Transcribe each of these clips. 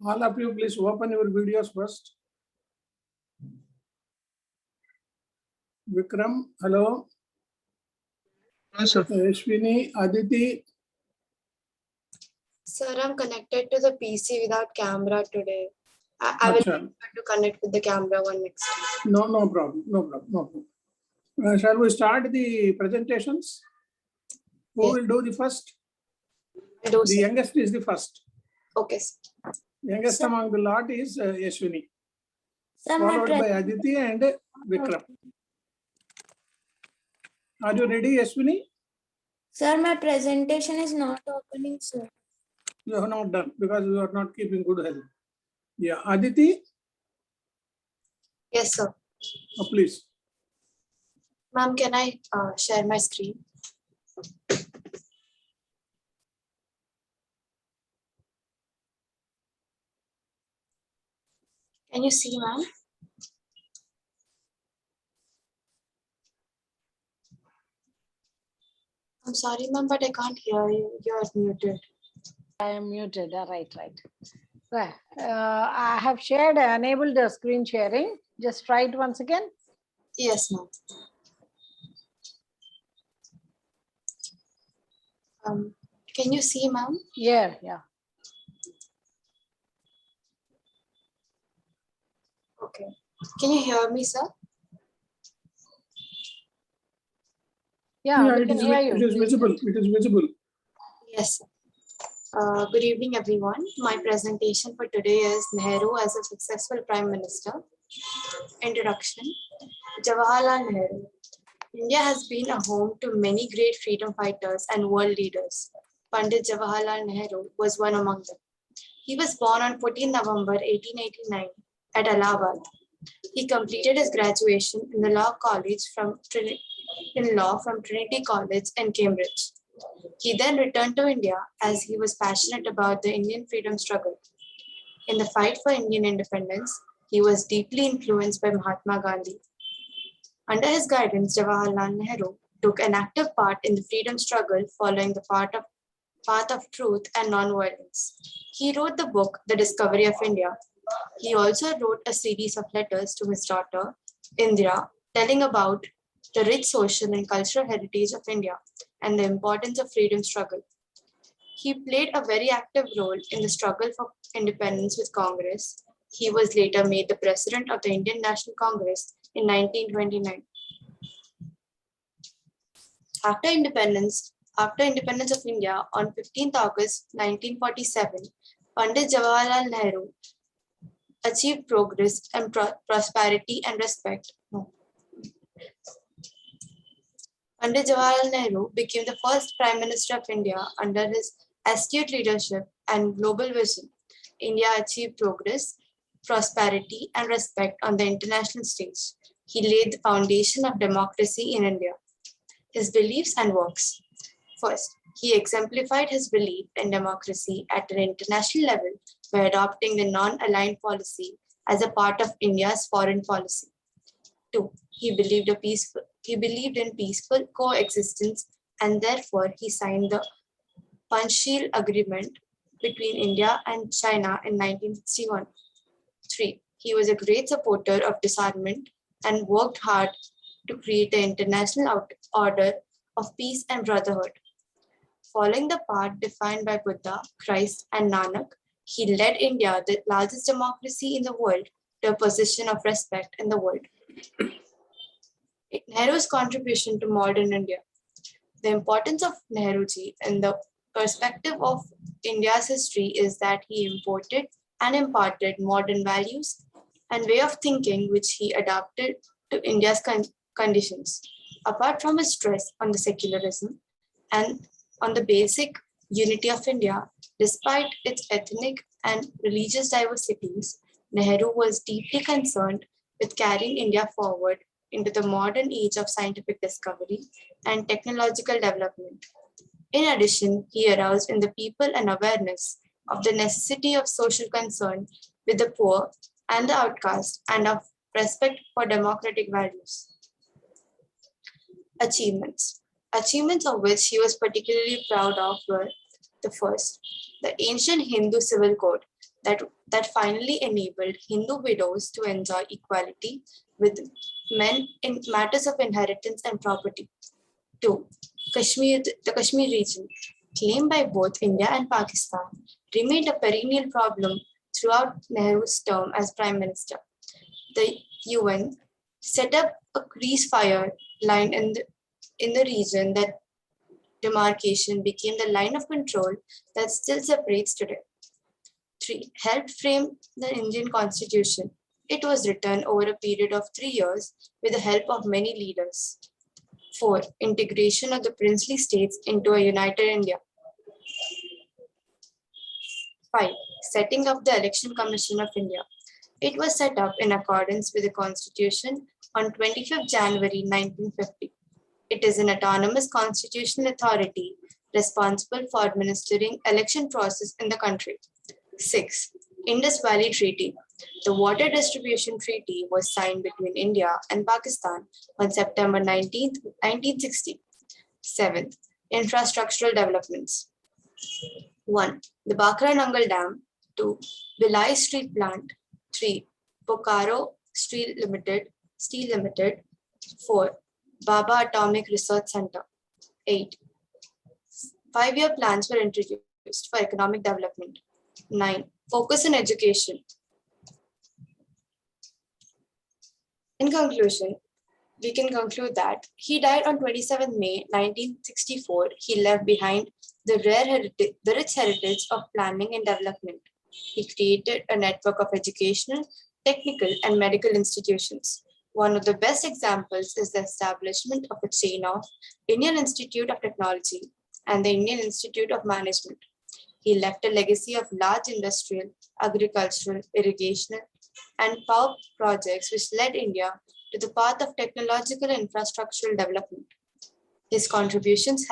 All of you, please open your videos first. Vikram, hello. Hello, sir. Ashwini, Aditi. Sir, I'm connected to the PC without camera today. I will try to connect with the camera one next time. No problem. Shall we start the presentations? Who will do the first? Do, the sir. youngest is the first. Okay, sir. Youngest among the lot is Ashwini. Sir, Followed by Aditi and Vikram. Are you ready, Ashwini? Sir, my presentation is not opening, sir. You have not done because you are not keeping good health. Yeah, Aditi, Yes, sir. please. Ma'am, can I share my screen? Can you see, ma'am? I'm sorry, ma'am, but I can't hear you. You're muted. I am muted. Right. Well, I have shared, enabled the screen sharing. Just try it once again. Yes, ma'am. Can you see, ma'am? Yeah. Okay. Can you hear me, sir? Yeah, we it can hear you. is visible. It is visible. Yes, sir. Good evening, everyone. My presentation for today is Nehru as a successful Prime Minister. Introduction. Jawaharlal Nehru. India has been a home to many great freedom fighters and world leaders. Pandit Jawaharlal Nehru was one among them. He was born on 14 November 1889 at Allahabad. He completed his graduation in the Law College from Trinity College in Cambridge. He then returned to India as he was passionate about the Indian freedom struggle. In the fight for Indian independence, he was deeply influenced by Mahatma Gandhi. Under his guidance, Jawaharlal Nehru took an active part in the freedom struggle following the path of truth and non-violence. He wrote the book, The Discovery of India. He also wrote a series of letters to his daughter, Indira, telling about the rich social and cultural heritage of India and the importance of freedom struggle. He played a very active role in the struggle for independence with Congress. He was later made the president of the Indian National Congress in 1929. After independence of India on 15th August 1947, Pandit Jawaharlal Nehru achieved progress and prosperity and respect. Pandit Jawaharlal Nehru became the first Prime Minister of India under his astute leadership and global vision. India achieved progress, prosperity, and respect on the international stage. He laid the foundation of democracy in India. His beliefs and works. First, he exemplified his belief in democracy at an international level by adopting the non-aligned policy as a part of India's foreign policy. 2. He believed in peaceful coexistence, and therefore he signed the Panchsheel Agreement between India and China in 1961. 3. He was a great supporter of disarmament and worked hard to create the international order of peace and brotherhood. Following the path defined by Buddha, Christ, and Nanak, he led India, the largest democracy in the world, to a position of respect in the world. Nehru's contribution to modern India. The importance of Nehruji in the perspective of India's history is that he imported and imparted modern values and way of thinking which he adapted to India's conditions. Apart from his stress on the secularism and on the basic unity of India, despite its ethnic and religious diversities, Nehru was deeply concerned with carrying India forward into the modern age of scientific discovery and technological development. In addition, he aroused in the people an awareness of the necessity of social concern with the poor and the outcast and of respect for democratic values. Achievements of which he was particularly proud of were the first, the ancient Hindu civil code, that finally enabled Hindu widows to enjoy equality with men in matters of inheritance and property. 2. The Kashmir region, claimed by both India and Pakistan, remained a perennial problem throughout Nehru's term as Prime Minister. The UN set up a ceasefire line in the region. That demarcation became the line of control that still separates today. 3. Helped frame the Indian Constitution. It was written over a period of 3 years with the help of many leaders. 4. Integration of the princely states into a united India. 5. Setting up the Election Commission of India. It was set up in accordance with the Constitution on 25th January 1950. It is an autonomous constitutional authority responsible for administering election process in the country. 6. Indus Valley Treaty. The water distribution treaty was signed between India and Pakistan on September 19, 1960. 7. Infrastructural developments. 1. The Bakra Nangal Dam. 2. Bilai Steel Plant. 3. Bokaro Steel Limited. 4. Baba Atomic Research Center. 8. 5-year plans were introduced for economic development. 9. Focus on education. In conclusion, we can conclude that he died on 27 May 1964. He left behind the rich heritage of planning and development. He created a network of educational, technical, and medical institutions. One of the best examples is the establishment of a chain of Indian Institute of Technology and the Indian Institute of Management. He left a legacy of large industrial, agricultural, irrigational, and power projects which led India to the path of technological and infrastructural development. His contributions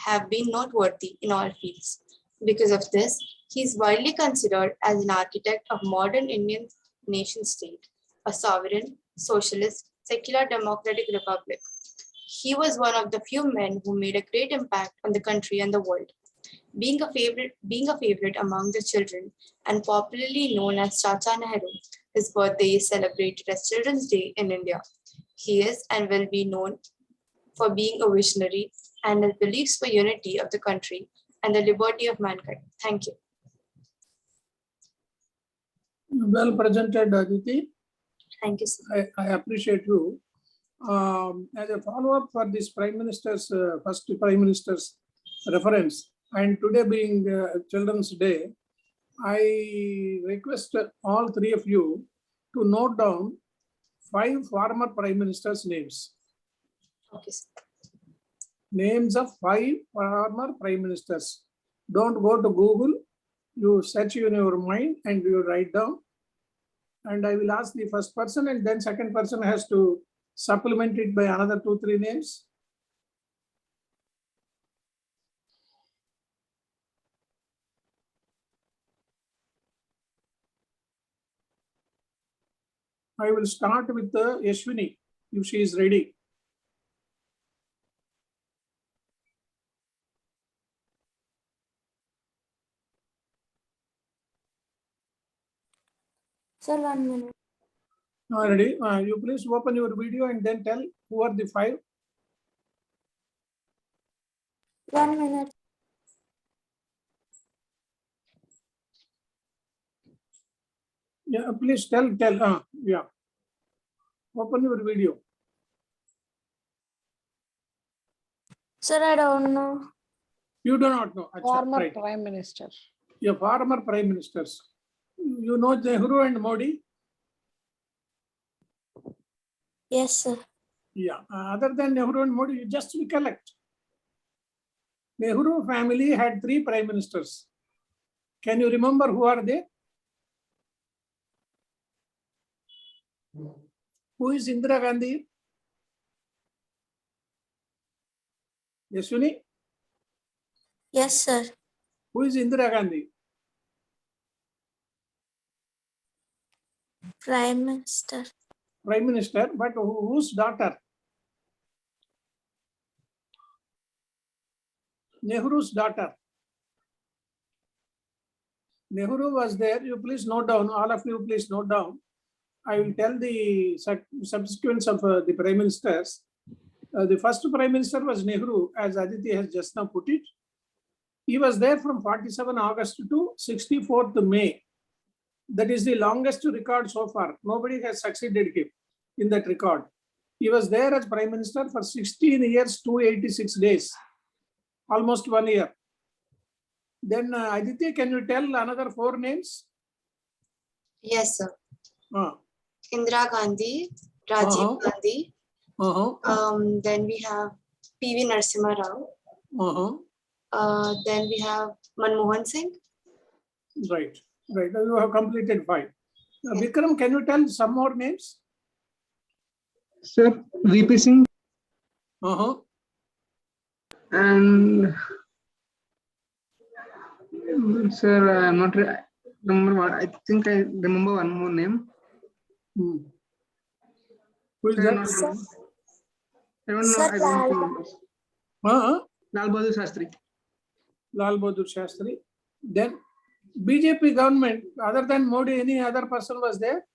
have been noteworthy in all fields. Because of this, he is widely considered as an architect of modern Indian nation state, a sovereign, socialist, secular democratic republic. He was one of the few men who made a great impact on the country and the world. Being a favorite among the children and popularly known as Chacha Nehru, his birthday is celebrated as Children's Day in India. He is and will be known for being a visionary and his beliefs for unity of the country and the liberty of mankind. Thank you. Well presented, Aditi. Thank you, sir. I appreciate you. As a follow-up for this Prime Minister's, first Prime Minister's reference, and today being Children's Day, I request all three of you to note down 5 former Prime Ministers' names. Okay, sir. Names of 5 former Prime Ministers. Don't go to Google. You search in your mind and you write down. And I will ask the first person, and then second person has to supplement it by another 2-3 names. I will start with Yashwini, if she is ready. Sir, 1 minute. Ready? You please open your video and then tell who are the 5. 1 minute. Yeah, please tell. Yeah. Open your video. Sir, I don't know. You do not know. Achha, Former right. Prime Minister. Yeah, former Prime Ministers. You know Nehru and Modi? Yes, sir. Yeah. Other than Nehru and Modi, you just recollect. Nehru family had 3 Prime Ministers. Can you remember who are they? Who is Indira Gandhi? Yashwini? Yes, sir. Who is Indira Gandhi? Prime Minister. Prime Minister, but whose daughter? Nehru's daughter. Nehru was there. You please note down, all of you please note down. I will tell the subsequence of the prime ministers. The first prime minister was Nehru, as Aditi has just now put it. He was there from 47 August to 64th May. That is the longest record so far. Nobody has succeeded him in that record. He was there as prime minister for 16 years, 286 days, almost 1 year. Then Aditi, can you tell another 4 names? Yes, sir. Uh, Indira Gandhi, Rajiv Uh-huh. Gandhi. Then we have P.V. Narasimha Rao. Then we have Manmohan Singh. Right. You have completed 5. Vikram, can you tell some more names? Sir, VP Singh and sir, I'm not remember what. I think I remember one more name. Who is Sir, that? I don't know. I don't remember. Lal Bahadur Shastri. Lal Bahadur Shastri. Then BJP government, other than Modi, any other person was there?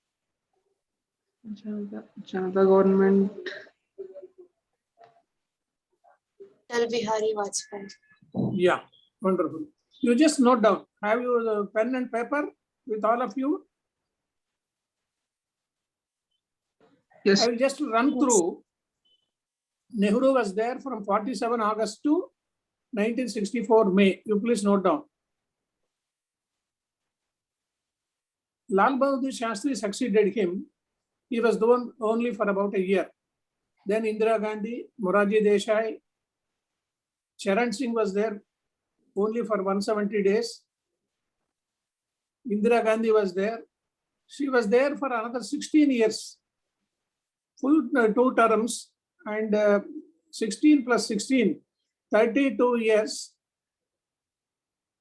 Janata government. Atal Bihari Vajpayee. Yeah, wonderful. You just note down. Have you the pen and paper with all of you? Yes. I will just run through. Nehru was there from 47 August to 1964 May. You please note down. Lal Bahadur Shastri succeeded him. He was the only for about a year. Then Indira Gandhi, Morarji Desai, Charan Singh was there only for 170 days. Indira Gandhi was there. She was there for another 16 years. Full 2 terms, and 16 plus 16, 32 years.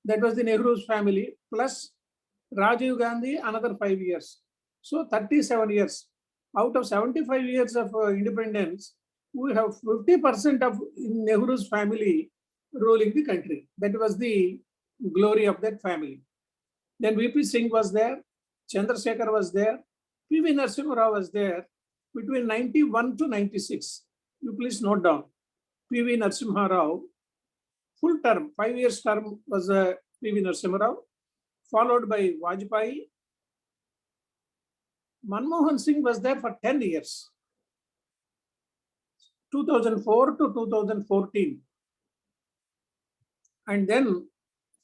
That was the Nehru's family, plus Rajiv Gandhi, another 5 years. So 37 years. Out of 75 years of independence, we have 50% of Nehru's family ruling the country. That was the glory of that family. Then VP Singh was there, Chandrasekhar was there, P.V. Narasimha Rao was there between 91 to 96. You please note down. P.V. Narasimha Rao, full term, 5 years term was P.V. Narasimha Rao, followed by Vajpayee. Manmohan Singh was there for 10 years, 2004 to 2014. And then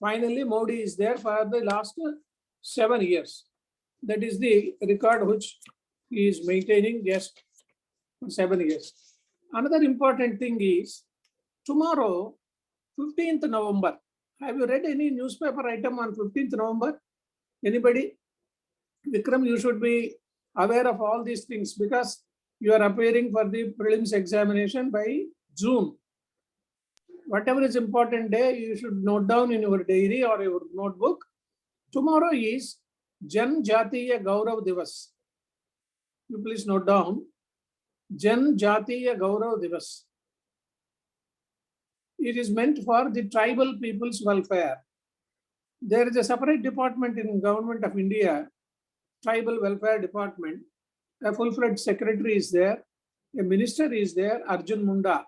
finally Modi is there for the last 7 years. That is the record which he is maintaining just for 7 years. Another important thing is tomorrow, 15th November. Have you read any newspaper item on 15th November? Anybody? Vikram, you should be aware of all these things because you are appearing for the prelims examination by June. Whatever is important day, you should note down in your diary or your notebook. Tomorrow is Jan Jatiya Gaurav Divas. You please note down. Jan Jatiya Gaurav Divas. It is meant for the tribal people's welfare. There is a separate department in Government of India, Tribal Welfare Department. A full-fledged secretary is there. A minister is there, Arjun Munda.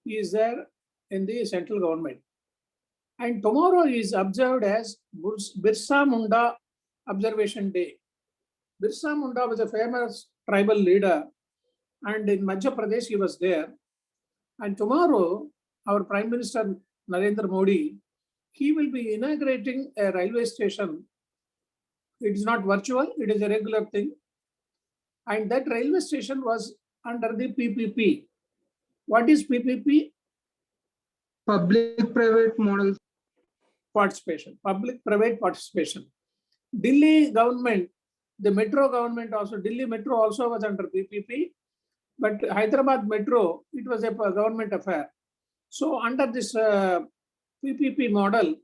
He is there in the central government. And tomorrow is observed as Birsa Munda Observation Day. Birsa Munda was a famous tribal leader, and in Madhya Pradesh he was there. And tomorrow, our Prime Minister Narendra Modi, he will be inaugurating a railway station. It is not virtual, it is a regular thing. And that railway station was under the PPP. What is PPP? Public-private model. Participation, public-private participation. Delhi government, the metro government also, Delhi metro also was under PPP, but Hyderabad metro, it was a government affair. So under this PPP model,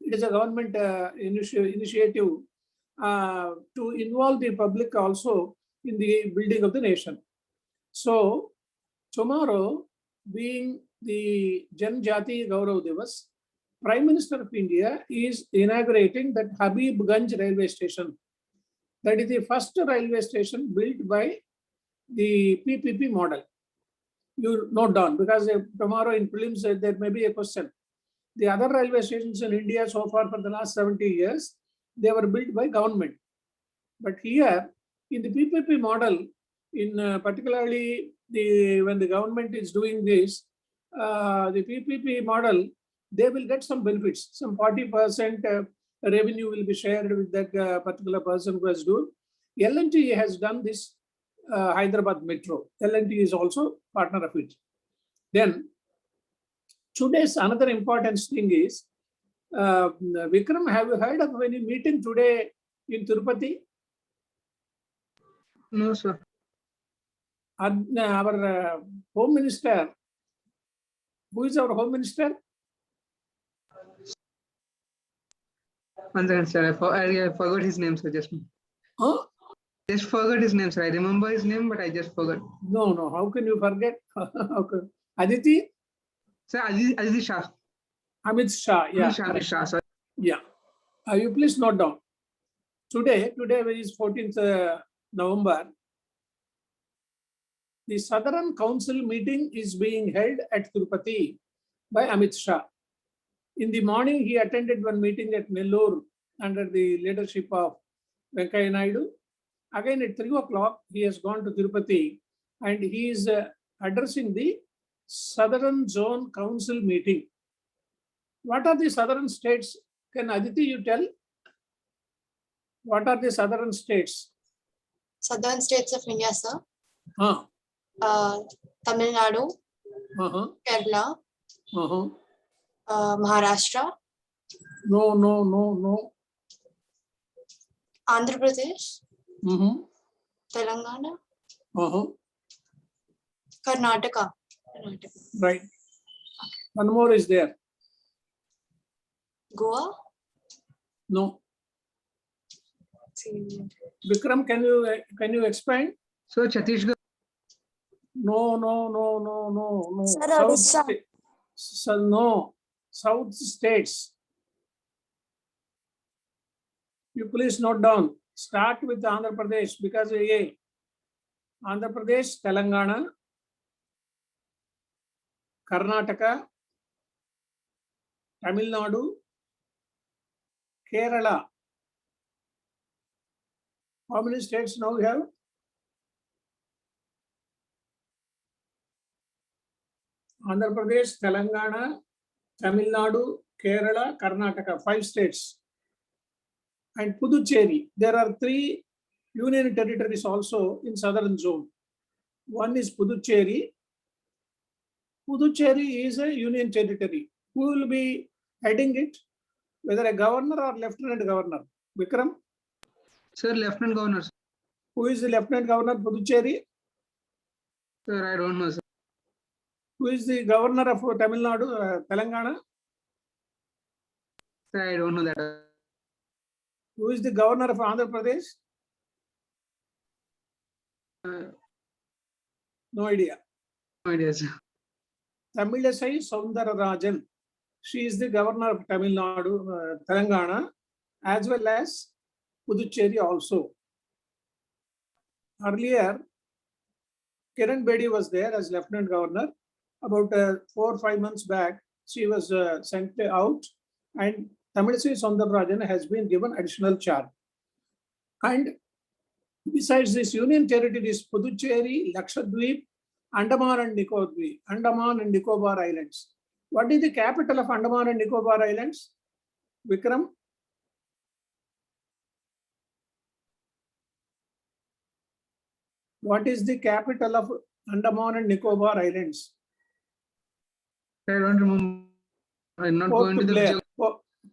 it is a government initiative to involve the public also in the building of the nation. So tomorrow, being the Jan Jati Gaurav Divas, Prime Minister of India is inaugurating that Habibganj railway station. That is the first railway station built by the PPP model. You note down, because tomorrow in prelims there may be a question. The other railway stations in India so far for the last 70 years, they were built by government. But here in the PPP model, in particularly when the government is doing this, the PPP model, they will get some benefits. Some 40% revenue will be shared with that particular person who has done. L&T has done this Hyderabad Metro. L&T is also partner of it. Then today's another important thing is, Vikram, have you heard of any meeting today in Tirupati? No, sir. Our Home Minister, who is our Home Minister? One second, sir. I forgot his name, sir. Huh? Just forgot his name, sir. I remember his name, but I just forgot. No. How can you forget? Aditi? Sir, Aziz Shah. Amit Shah. Yeah. Amit Shah, sir. Yeah. You please note down. Today which is 14th November, the Southern Council meeting is being held at Tirupati by Amit Shah. In the morning, he attended one meeting at Nellore under the leadership of Venkaiah Naidu. Again at 3 o'clock, he has gone to Tirupati and he is addressing the Southern Zone Council meeting. What are the southern states? Can Aditi you tell? What are the southern states? Southern states of India, sir. Huh. Tamil Nadu, Kerala, Maharashtra. No. Andhra Pradesh, Telangana, Karnataka. Right. One more is there. Goa. No. Vikram, can you expand? So Chhattisgarh. No. No. South states. You please note down. Start with Andhra Pradesh, because Andhra Pradesh, Telangana, Karnataka, Tamil Nadu, Kerala. How many states now we have? Andhra Pradesh, Telangana, Tamil Nadu, Kerala, Karnataka, 5 states. And Puducherry. There are 3 union territories also in southern zone. One is Puducherry. Puducherry is a union territory. Who will be heading it? Whether a governor or lieutenant governor? Vikram? Sir, Lieutenant Governor. Who is the Lieutenant Governor Puducherry? Sir, I don't know, sir. Who is the Governor of Tamil Nadu, Telangana? Sir, I don't know that. Who is the Governor of Andhra Pradesh? No idea. No idea, sir. Tamilisai Soundararajan. She is the Governor of Tamil Nadu, Telangana, as well as Puducherry also. Earlier, Kiran Bedi was there as Lieutenant Governor. About 4 or 5 months back, she was sent out, and Tamilisai Soundararajan has been given additional charge. And besides this union territories, Puducherry, Lakshadweep, Andaman and Nicobar Islands. What is the capital of Andaman and Nicobar Islands? Vikram? What is the capital of Andaman and Nicobar Islands? I don't remember. I'm not Port going to Blair. the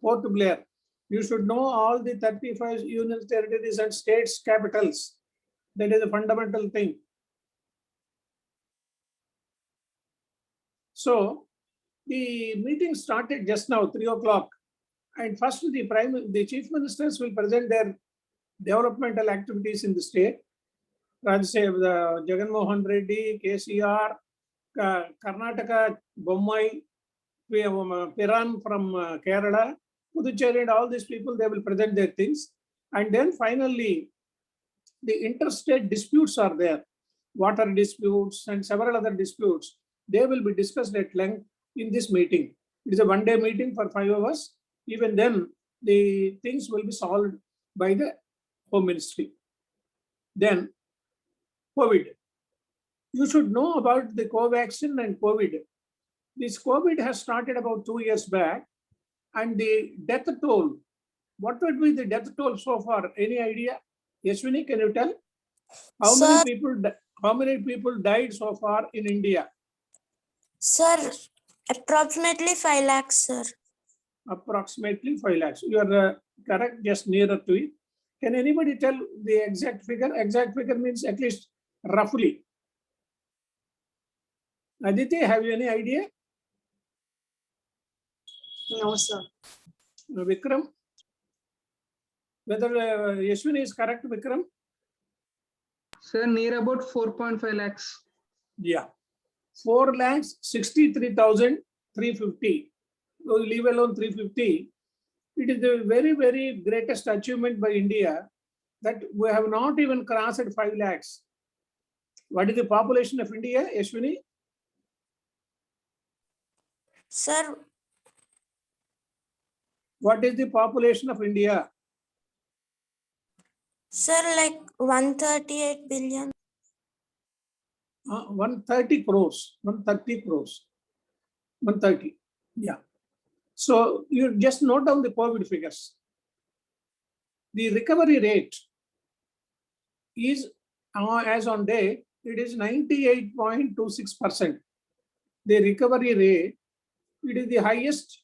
Port Blair. You should know all the 35 union territories and states capitals. That is a fundamental thing. So the meeting started just now, 3 o'clock. And first the chief ministers will present their developmental activities in the state. Jagan Mohan Reddy, KCR, Karnataka, Bommai, we have Piran from Kerala, Puducherry, and all these people, they will present their things. And then finally, the interstate disputes are there, water disputes and several other disputes. They will be discussed at length in this meeting. It is a one-day meeting for 5 hours. Even then, the things will be solved by the Home Ministry. Then, COVID. You should know about the Covaxin and COVID. This COVID has started about 2 years back, and the death toll, what would be the death toll so far? Any idea? Yashwini, can you tell? How many people died so far in India? Sir, approximately 5 lakhs, sir. Approximately 5 lakhs. You are correct, just nearer to it. Can anybody tell the exact figure? Exact figure means at least roughly. Aditi, have you any idea? No, sir. Vikram? Whether Yashwini is correct, Vikram? Sir, near about 4.5 lakhs. Yeah. 4,63,350. Leave alone 350. It is the very, very greatest achievement by India that we have not even crossed 5 lakhs. What is the population of India, Yashwini? Sir, What is the population of India? sir, like 138 billion. 130 crores. 130 crores. 130. Yeah. So you just note down the COVID figures. The recovery rate is, as on date, it is 98.26%. The recovery rate, it is the highest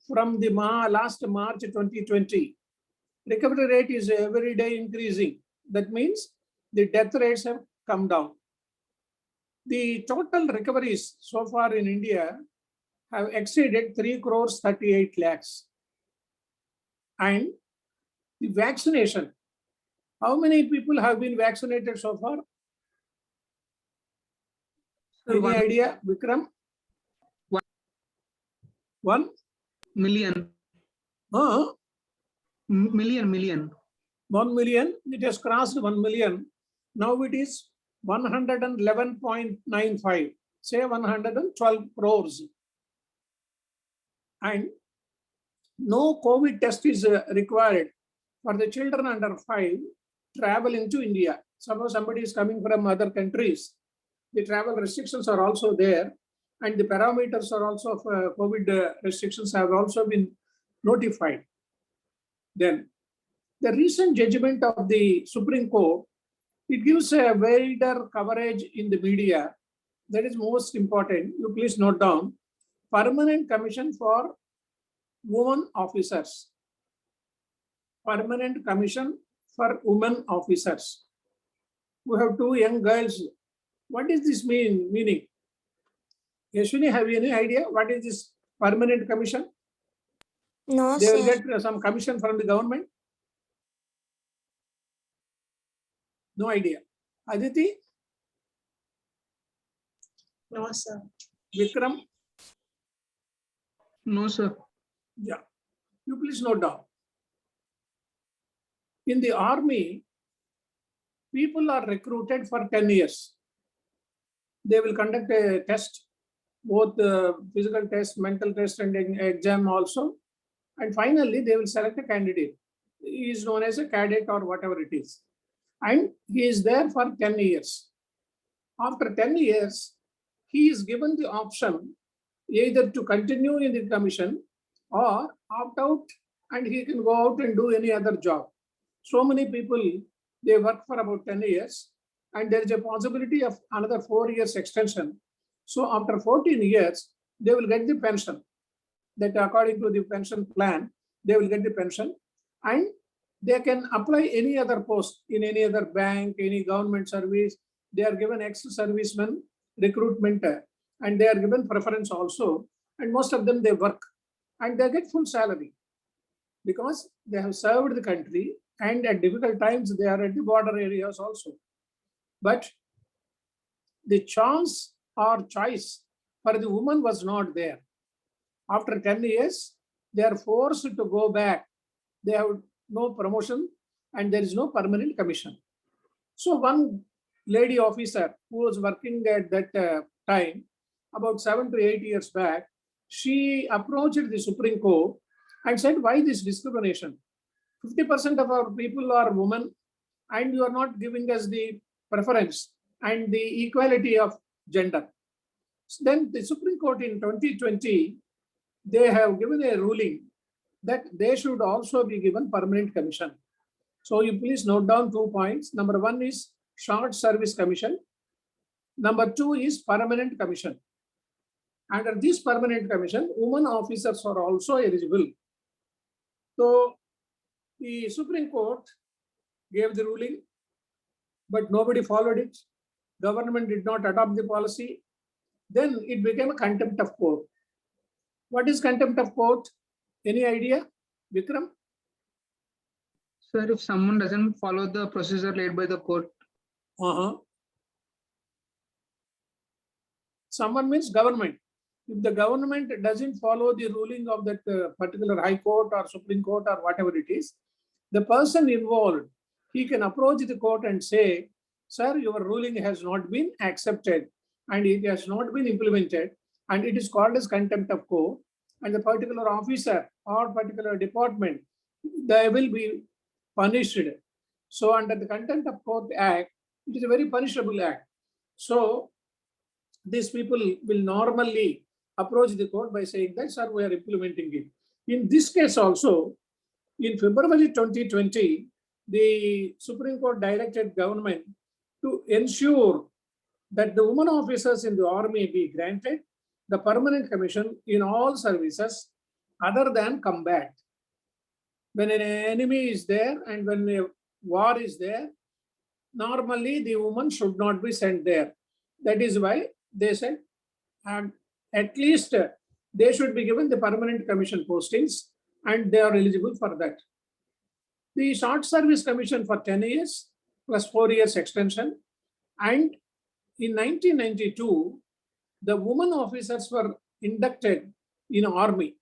from the last March 2020. Recovery rate is every day increasing. That means the death rates have come down. The total recoveries so far in India have exceeded 3 crores 38 lakhs. And the vaccination, how many people have been vaccinated so far? Any idea, Vikram? 1 million. Million. 1 million. It has crossed 1 million. Now it is 111.95. Say 112 crores. And no COVID test is required for the children under 5 traveling to India. Suppose somebody is coming from other countries, the travel restrictions are also there, and the parameters are also of COVID restrictions have also been notified. Then the recent judgment of the Supreme Court, it gives a wider coverage in the media. That is most important. You please note down. Permanent Commission for Women Officers. Permanent Commission for Women Officers. We have 2 young girls. What does this meaning? Yashwini, have you any idea what is this Permanent Commission? No, They will sir. get some commission from the government? No idea. Aditi? No, sir. Vikram? No, sir. Yeah. You please note down. In the army, people are recruited for 10 years. They will conduct a test, both physical test, mental test, and exam also. And finally, they will select a candidate. He is known as a cadet or whatever it is. And he is there for 10 years. After 10 years, he is given the option either to continue in the commission or opt out, and he can go out and do any other job. So many people, they work for about 10 years, and there is a possibility of another 4 years extension. So after 14 years, they will get the pension. That according to the pension plan, they will get the pension, and they can apply any other post in any other bank, any government service. They are given ex-serviceman recruitment, and they are given preference also. And most of them, they work and they get full salary because they have served the country, and at difficult times, they are at the border areas also. But the chance or choice for the woman was not there. After 10 years, they are forced to go back. They have no promotion and there is no permanent commission. So one lady officer who was working at that time, about 7 to 8 years back, she approached the Supreme Court and said, why this discrimination? 50% of our people are women and you are not giving us the preference and the equality of gender. Then the Supreme Court in 2020, they have given a ruling that they should also be given permanent commission. So you please note down 2 points. Number 1 is short service commission. Number 2 is permanent commission. Under this permanent commission, women officers are also eligible. So the Supreme Court gave the ruling, but nobody followed it. Government did not adopt the policy. Then it became a contempt of court. What is contempt of court? Any idea, Vikram? Sir, if someone doesn't follow the procedure laid by the court. Someone means government. If the government doesn't follow the ruling of that particular High Court or Supreme Court or whatever it is, the person involved, he can approach the court and say, sir, your ruling has not been accepted and it has not been implemented and it is called as contempt of court, and the particular officer or particular department, they will be punished. So under the Contempt of Court Act, it is a very punishable act. So these people will normally approach the court by saying that, sir, we are implementing it. In this case also, in February 2020, the Supreme Court directed government to ensure that the women officers in the army be granted the permanent commission in all services other than combat. When an enemy is there and when a war is there, normally the woman should not be sent there. That is why they said, at least they should be given the permanent commission postings and they are eligible for that. The short service commission for 10 years plus 4 years extension. And in 1992, the women officers were inducted in army.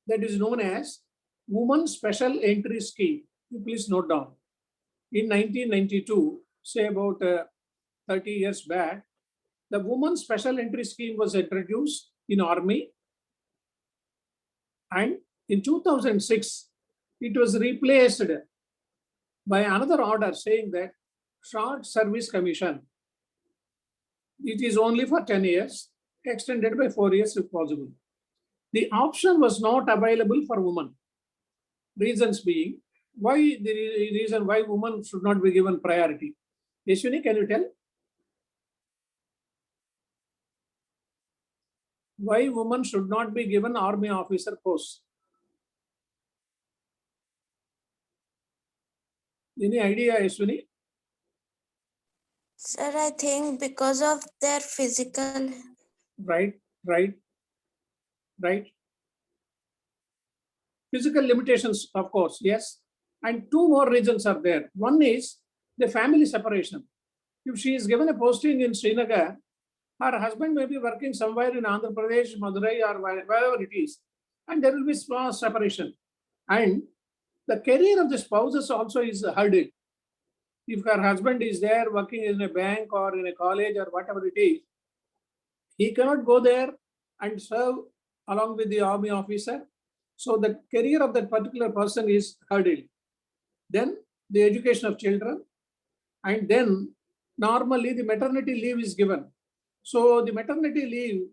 That is known as Women Special Entry Scheme. You please note down. In 1992, say about 30 years back, the Women Special Entry Scheme was introduced in army. And in 2006, it was replaced by another order saying that short service commission, it is only for 10 years, extended by 4 years if possible. The option was not available for women. Reasons being, why the reason why women should not be given priority? Yashwini, can you tell? Why women should not be given army officer posts? Any idea, Yashwini? Sir, I think because of their physical. Right. Physical limitations, of course, yes. And 2 more reasons are there. One is the family separation. If she is given a posting in Srinagar, her husband may be working somewhere in Andhra Pradesh, Madurai, or wherever it is, and there will be small separation. And the career of the spouses also is hurdled. If her husband is there working in a bank or in a college or whatever it is, he cannot go there and serve along with the army officer. So the career of that particular person is hurdled. Then the education of children, and then normally the maternity leave is given. So the maternity leave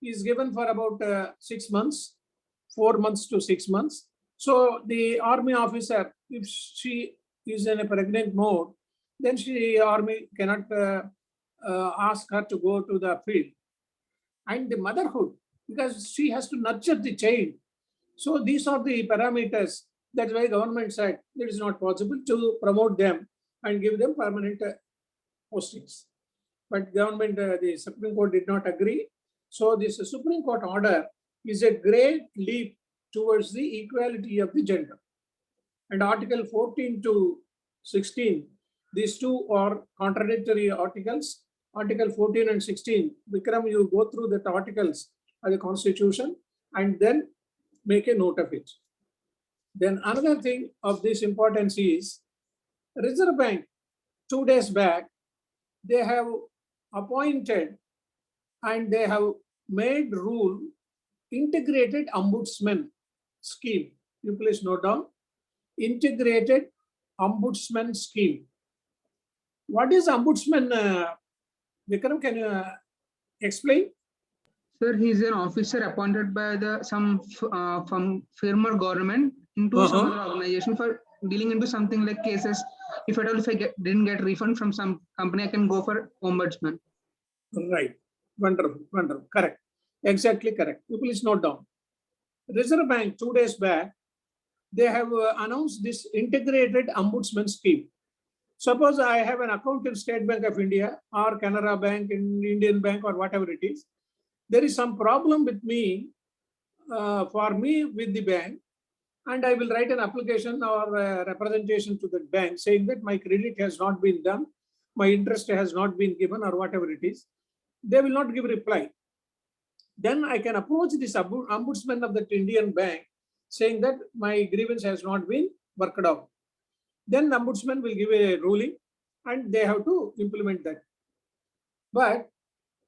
is given for about 6 months, 4 months to 6 months. So the army officer, if she is in a pregnant mode, then army cannot ask her to go to the field. And the motherhood, because she has to nurture the child. So these are the parameters. That's why government said it is not possible to promote them and give them permanent postings. But government, the Supreme Court did not agree. So this Supreme Court order is a great leap towards the equality of the gender. And Article 14 to 16, these two are contradictory articles. Article 14 and 16, Vikram, you go through the articles of the Constitution. and then make a note of it. Then another thing of this importance is Reserve Bank 2 days back, they have appointed and they have made rule integrated ombudsman scheme. You please note down integrated ombudsman scheme. What is ombudsman? Vikram, can you explain? Sir, he is an officer appointed by some former government into some other organization for dealing into something like cases. If at all, if I didn't get refund from some company, I can go for ombudsman. Right. Wonderful. Wonderful. Correct. Exactly correct. You please note down. Reserve Bank 2 days back, they have announced this integrated ombudsman scheme. Suppose I have an account in State Bank of India or Canara Bank, in Indian Bank or whatever it is. There is some problem with me, for me with the bank, and I will write an application or representation to the bank saying that my credit has not been done, my interest has not been given or whatever it is. They will not give reply. Then I can approach this ombudsman of the Indian bank saying that my grievance has not been worked out. Then the ombudsman will give a ruling and they have to implement that. But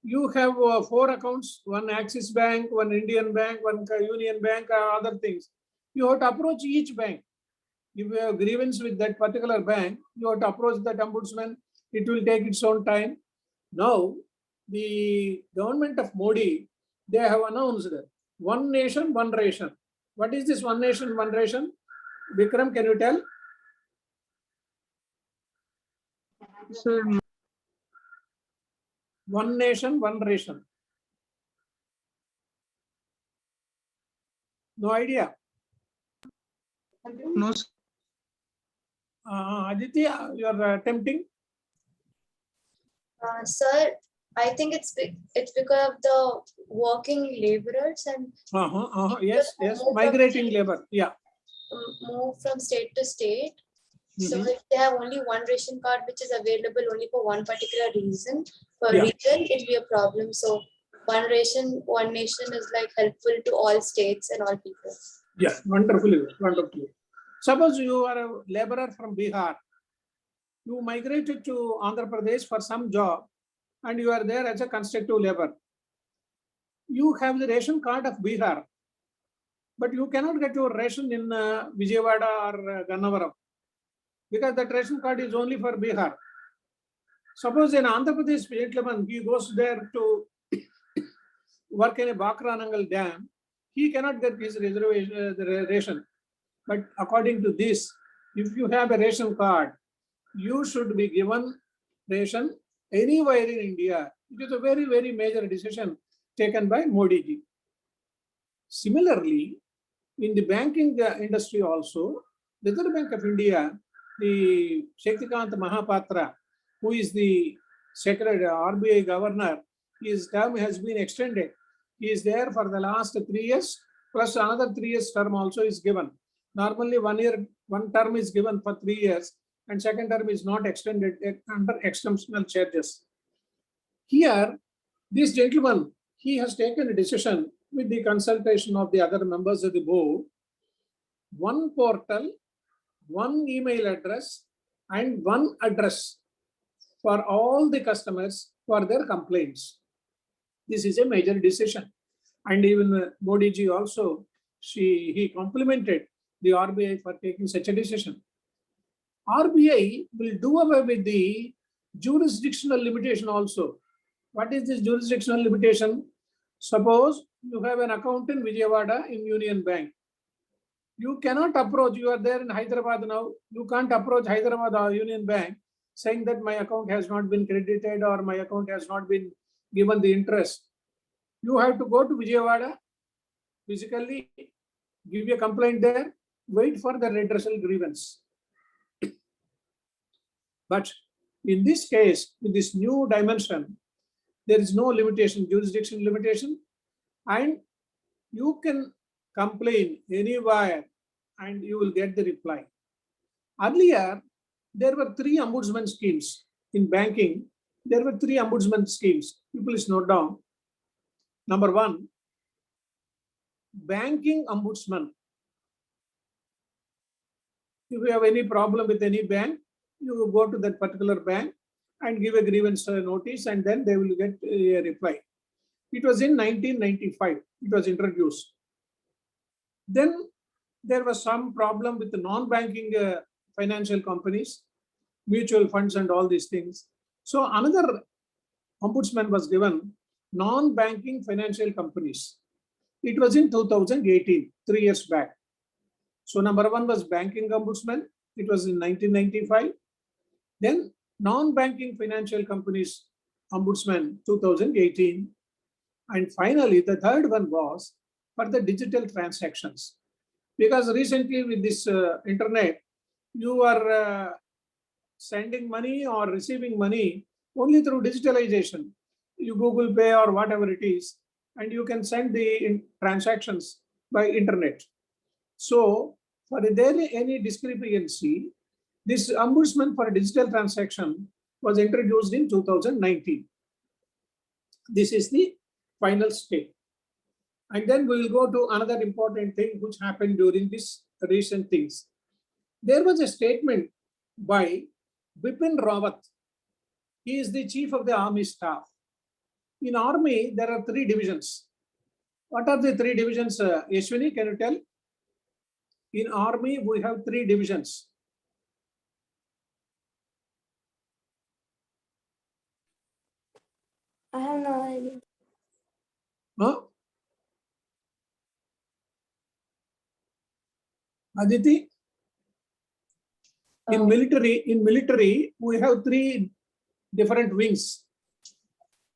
you have 4 accounts, one Axis Bank, one Indian Bank, one Union Bank, other things. You have to approach each bank. If you have grievance with that particular bank, you have to approach that ombudsman. It will take its own time. Now, the government of Modi, they have announced one nation, one ration. What is this one nation, one ration? Vikram, can you tell? Sir, One nation, one ration. No idea. no, sir. Aditya, you are attempting? Sir, I think it's because of the working laborers and Yes, migrating labor. Yeah. move from state to state. So if they have only one ration card, which is available only for one particular reason, it will be a problem. So one ration, one nation is like helpful to all states and all people. Yeah, wonderfully, wonderfully. Suppose you are a laborer from Bihar. You migrated to Andhra Pradesh for some job and you are there as a constructive labor. You have the ration card of Bihar, but you cannot get your ration in Vijayawada or Gannavaram because that ration card is only for Bihar. Suppose in Andhra Pradesh gentleman, he goes there to work in a Bakranangal dam, he cannot get his reservation, ration. But according to this, if you have a ration card, you should be given ration anywhere in India. It is a very, very major decision taken by Modi ji. Similarly, in the banking industry also, the Reserve Bank of India, the Shaktikant Mahapatra, who is the Secretary RBI governor, his term has been extended. He is there for the last 3 years, plus another 3 years term also is given. Normally 1 year, one term is given for 3 years, and second term is not extended under exceptional charges. Here, this gentleman, he has taken a decision with the consultation of the other members of the board, one portal, one email address, and one address for all the customers for their complaints. This is a major decision. And even Modi ji also, he complimented the RBI for taking such a decision. RBI will do away with the jurisdictional limitation also. What is this jurisdictional limitation? Suppose you have an account in Vijayawada in Union Bank. You cannot approach, you are there in Hyderabad now, you can't approach Hyderabad or Union Bank saying that my account has not been credited or my account has not been given the interest. You have to go to Vijayawada, physically give a complaint there, wait for the redressal grievance. But in this case, with this new dimension, there is no limitation, jurisdiction limitation, and you can complain anywhere and you will get the reply. Earlier, there were 3 ombudsman schemes in banking. There were 3 ombudsman schemes. You please note down. Number 1, banking ombudsman. If you have any problem with any bank, you will go to that particular bank and give a grievance notice, and then they will get a reply. It was in 1995, it was introduced. Then there was some problem with the non-banking financial companies, mutual funds and all these things. So another ombudsman was given, non-banking financial companies. It was in 2018, 3 years back. So number one was banking ombudsman. It was in 1995. Then non-banking financial companies ombudsman 2018. And finally, the third one was for the digital transactions. Because recently with this internet, you are sending money or receiving money only through digitalization. You Google Pay or whatever it is, and you can send the transactions by internet. So for there any discrepancy, this ombudsman for digital transaction was introduced in 2019. This is the final state. And then we will go to another important thing which happened during this recent things. There was a statement by Bipin Rawat. He is the chief of the army staff. In army, there are 3 divisions. What are the 3 divisions? Yashwini, can you tell? In army, we have 3 divisions. I have no idea. Huh? Aditi? In military, we have 3 different wings.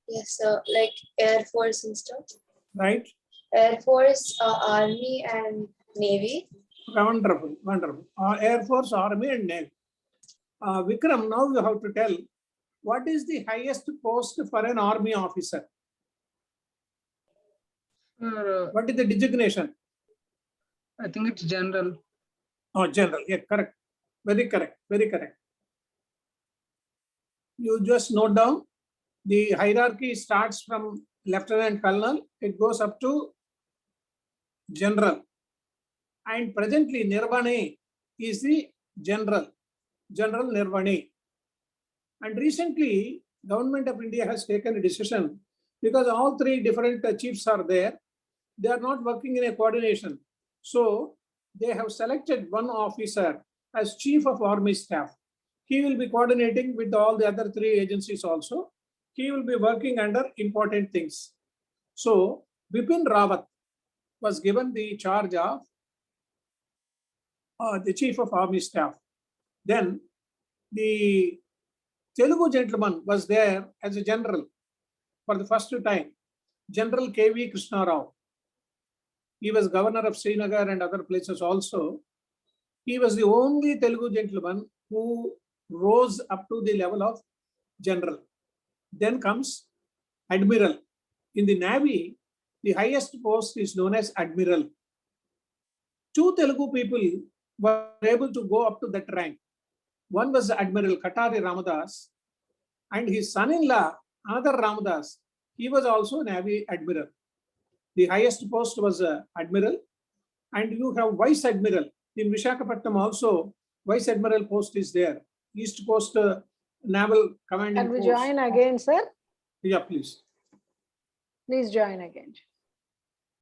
Yes, sir. Like Air Force and stuff. Right? Air Force, Army, and Navy. Wonderful, wonderful. Air Force, Army, and Navy. Vikram, now you have to tell what is the highest post for an army officer? What is the designation? I think it's general. Oh, general. Yeah, correct. Very correct. Very correct. You just note down the hierarchy starts from lieutenant colonel. It goes up to general. And presently, Nirvane is the general. General Nirvane. And recently, Government of India has taken a decision because all 3 different chiefs are there. They are not working in a coordination. So they have selected one officer as chief of army staff. He will be coordinating with all the other 3 agencies also. He will be working under important things. So Bipin Rawat was given the charge of the chief of army staff. Then the Telugu gentleman was there as a general for the first time, General K.V. Krishna Rao. He was governor of Srinagar and other places also. He was the only Telugu gentleman who rose up to the level of general. Then comes admiral. In the Navy, the highest post is known as admiral. 2 Telugu people were able to go up to that rank. One was Admiral Katari Ramadas, and his son-in-law, another Ramadas, he was also Navy admiral. The highest post was admiral, and you have vice admiral. In Visakhapatnam also, vice admiral post is there. East Coast Naval Commanding Can we Force. join again, sir? Yeah, please. Please join again.